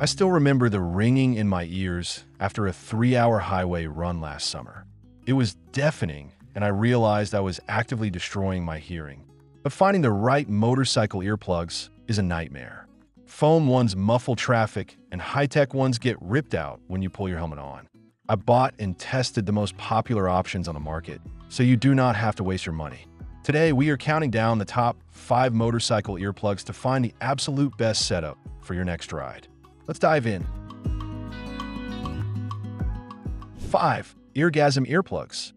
I still remember the ringing in my ears after a 3-hour highway run last summer. It was deafening, and I realized I was actively destroying my hearing. But finding the right motorcycle earplugs is a nightmare. Foam ones muffle traffic, and high-tech ones get ripped out when you pull your helmet on. I bought and tested the most popular options on the market, so you do not have to waste your money. Today, we are counting down the top 5 motorcycle earplugs to find the absolute best setup for your next ride. Let's dive in. 5. Eargasm Earplugs.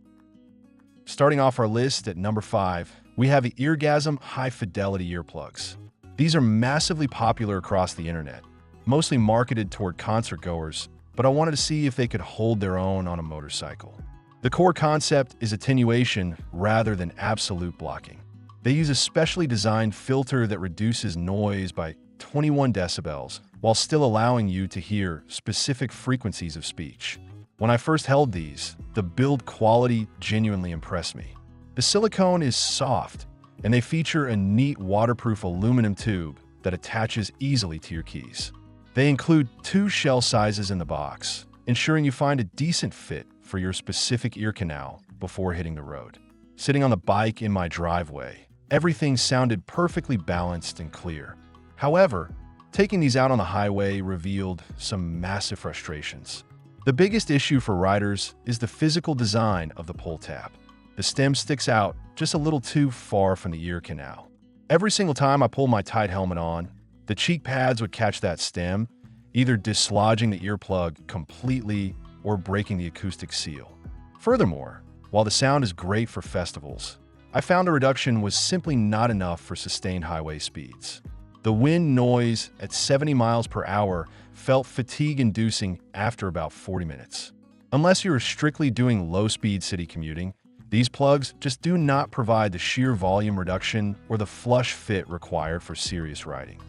Starting off our list at number 5, we have the Eargasm high-fidelity earplugs. These are massively popular across the internet, mostly marketed toward concert goers, but I wanted to see if they could hold their own on a motorcycle. The core concept is attenuation rather than absolute blocking. They use a specially designed filter that reduces noise by 21 decibels while still allowing you to hear specific frequencies of speech. When I first held these, the build quality genuinely impressed me. The silicone is soft, and they feature a neat waterproof aluminum tube that attaches easily to your keys. They include 2 shell sizes in the box, ensuring you find a decent fit for your specific ear canal before hitting the road. Sitting on the bike in my driveway, everything sounded perfectly balanced and clear. However, taking these out on the highway revealed some massive frustrations. The biggest issue for riders is the physical design of the pull tab. The stem sticks out just a little too far from the ear canal. Every single time I pulled my tight helmet on, the cheek pads would catch that stem, either dislodging the earplug completely or breaking the acoustic seal. Furthermore, while the sound is great for festivals, I found a reduction was simply not enough for sustained highway speeds. The wind noise at 70 miles per hour felt fatigue-inducing after about 40 minutes. Unless you're strictly doing low-speed city commuting, these plugs just do not provide the sheer volume reduction or the flush fit required for serious riding.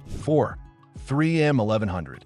4. 3M 1100.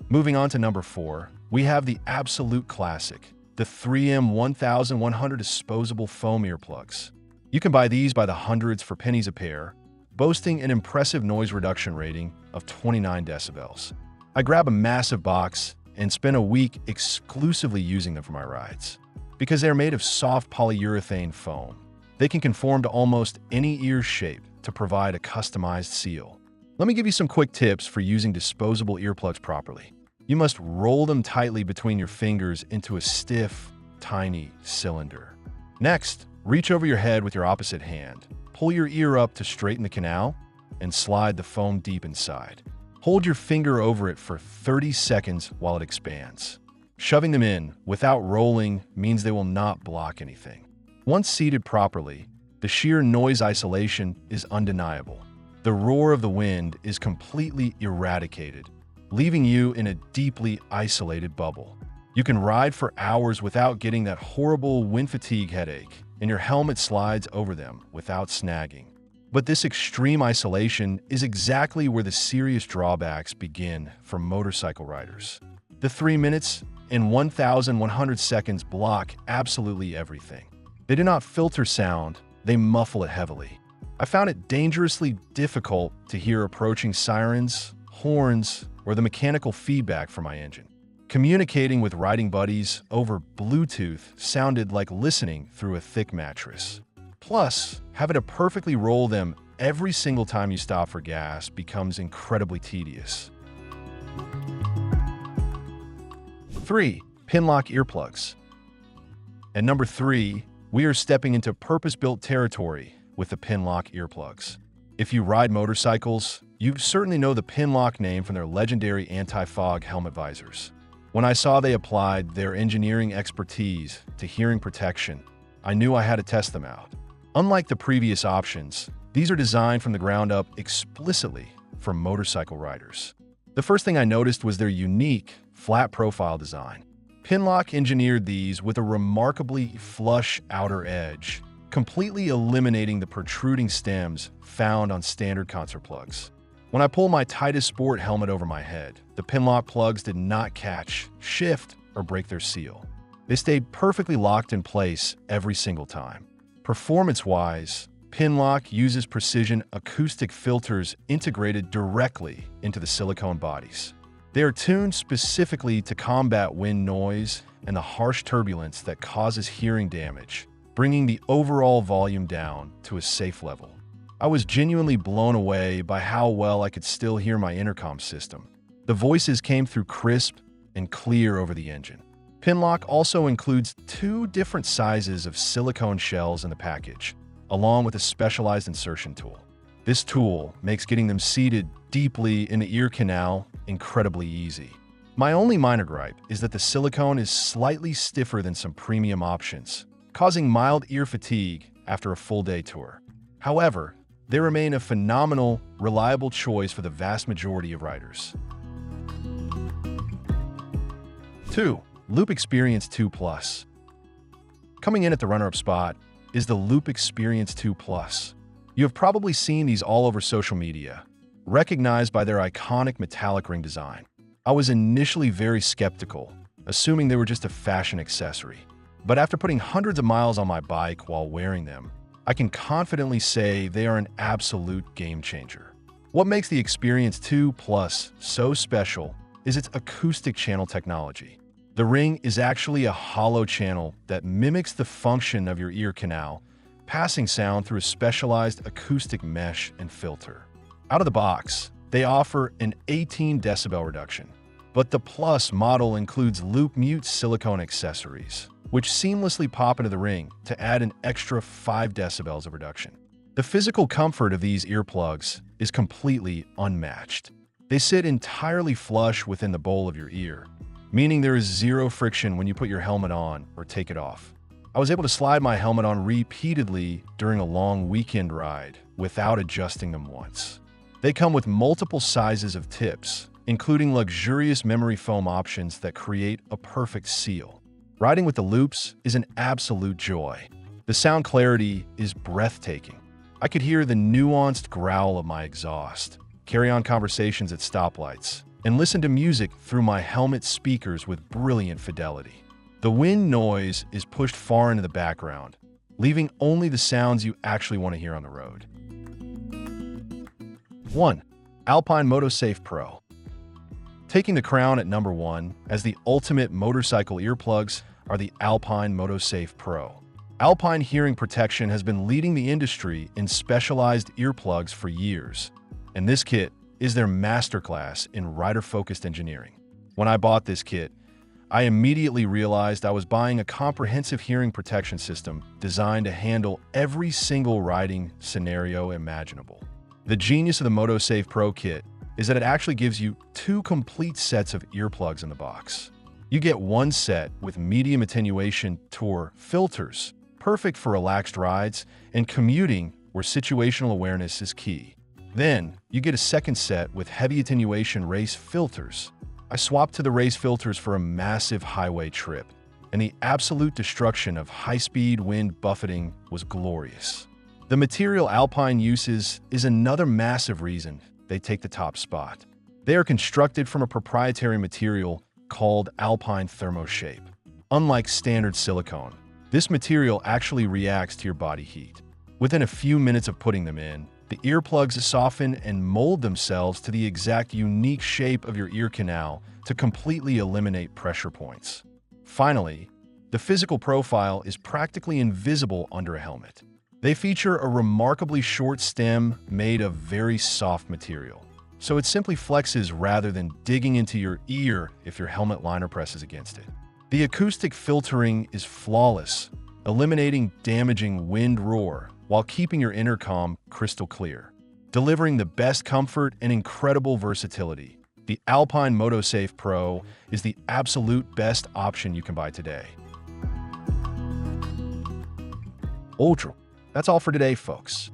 Moving on to number 4, we have the absolute classic, the 3M 1100 disposable foam earplugs. You can buy these by the hundreds for pennies a pair, boasting an impressive noise reduction rating of 29 decibels. I grab a massive box and spend a week exclusively using them for my rides. Because they're made of soft polyurethane foam, they can conform to almost any ear shape to provide a customized seal. Let me give you some quick tips for using disposable earplugs properly. You must roll them tightly between your fingers into a stiff, tiny cylinder. Next, reach over your head with your opposite hand, pull your ear up to straighten the canal, and slide the foam deep inside. Hold your finger over it for 30 seconds while it expands. Shoving them in without rolling means they will not block anything. Once seated properly, the sheer noise isolation is undeniable. The roar of the wind is completely eradicated, leaving you in a deeply isolated bubble. You can ride for hours without getting that horrible wind fatigue headache, and your helmet slides over them without snagging. But this extreme isolation is exactly where the serious drawbacks begin for motorcycle riders. The 3 minutes and 1,100 seconds block absolutely everything. They do not filter sound, they muffle it heavily. I found it dangerously difficult to hear approaching sirens, horns, or the mechanical feedback from my engine. Communicating with riding buddies over Bluetooth sounded like listening through a thick mattress. Plus, having to perfectly roll them every single time you stop for gas becomes incredibly tedious. 3. Pinlock Earplugs. At number 3, we are stepping into purpose-built territory with the Pinlock Earplugs. If you ride motorcycles, you certainly know the Pinlock name from their legendary anti-fog helmet visors. When I saw they applied their engineering expertise to hearing protection, I knew I had to test them out. Unlike the previous options, these are designed from the ground up explicitly for motorcycle riders. The first thing I noticed was their unique, flat profile design. Pinlock engineered these with a remarkably flush outer edge, completely eliminating the protruding stems found on standard concert plugs. When I pull my tightest sport helmet over my head, the Pinlock plugs did not catch, shift, or break their seal. They stayed perfectly locked in place every single time. Performance-wise, Pinlock uses precision acoustic filters integrated directly into the silicone bodies. They are tuned specifically to combat wind noise and the harsh turbulence that causes hearing damage, bringing the overall volume down to a safe level. I was genuinely blown away by how well I could still hear my intercom system. The voices came through crisp and clear over the engine. Pinlock also includes 2 different sizes of silicone shells in the package, along with a specialized insertion tool. This tool makes getting them seated deeply in the ear canal incredibly easy. My only minor gripe is that the silicone is slightly stiffer than some premium options, causing mild ear fatigue after a full-day tour. However, they remain a phenomenal, reliable choice for the vast majority of riders. 2. Loop Experience 2 Plus. Coming in at the runner-up spot is the Loop Experience 2 Plus. You have probably seen these all over social media, recognized by their iconic metallic ring design. I was initially very skeptical, assuming they were just a fashion accessory. But after putting hundreds of miles on my bike while wearing them, I can confidently say they are an absolute game changer. What makes the Experience 2 Plus so special is its acoustic channel technology. The ring is actually a hollow channel that mimics the function of your ear canal, passing sound through a specialized acoustic mesh and filter. Out of the box, they offer an 18 decibel reduction, but the Plus model includes loop mute silicone accessories, which seamlessly pop into the ring to add an extra 5 decibels of reduction. The physical comfort of these earplugs is completely unmatched. They sit entirely flush within the bowl of your ear, meaning there is zero friction when you put your helmet on or take it off. I was able to slide my helmet on repeatedly during a long weekend ride without adjusting them once. They come with multiple sizes of tips, including luxurious memory foam options that create a perfect seal. Riding with the loops is an absolute joy. The sound clarity is breathtaking. I could hear the nuanced growl of my exhaust, carry on conversations at stoplights, and listen to music through my helmet speakers with brilliant fidelity. The wind noise is pushed far into the background, leaving only the sounds you actually want to hear on the road. 1. Alpine MotoSafe Pro. Taking the crown at number 1 as the ultimate motorcycle earplugs are the Alpine MotoSafe Pro. Alpine Hearing Protection has been leading the industry in specialized earplugs for years, and this kit is their masterclass in rider-focused engineering. When I bought this kit, I immediately realized I was buying a comprehensive hearing protection system designed to handle every single riding scenario imaginable. The genius of the MotoSafe Pro kit is that it actually gives you 2 complete sets of earplugs in the box. You get one set with medium attenuation Tour filters, perfect for relaxed rides and commuting where situational awareness is key. Then, you get a second set with heavy attenuation race filters. I swapped to the race filters for a massive highway trip, and the absolute destruction of high-speed wind buffeting was glorious. The material Alpine uses is another massive reason they take the top spot. They are constructed from a proprietary material called Alpine ThermoShape. Unlike standard silicone, this material actually reacts to your body heat. Within a few minutes of putting them in, the earplugs soften and mold themselves to the exact unique shape of your ear canal to completely eliminate pressure points. Finally, the physical profile is practically invisible under a helmet. They feature a remarkably short stem made of very soft material, so it simply flexes rather than digging into your ear if your helmet liner presses against it. The acoustic filtering is flawless, eliminating damaging wind roar while keeping your intercom crystal clear. Delivering the best comfort and incredible versatility, the Alpine MotoSafe Pro is the absolute best option you can buy today. Ultra. That's all for today, folks.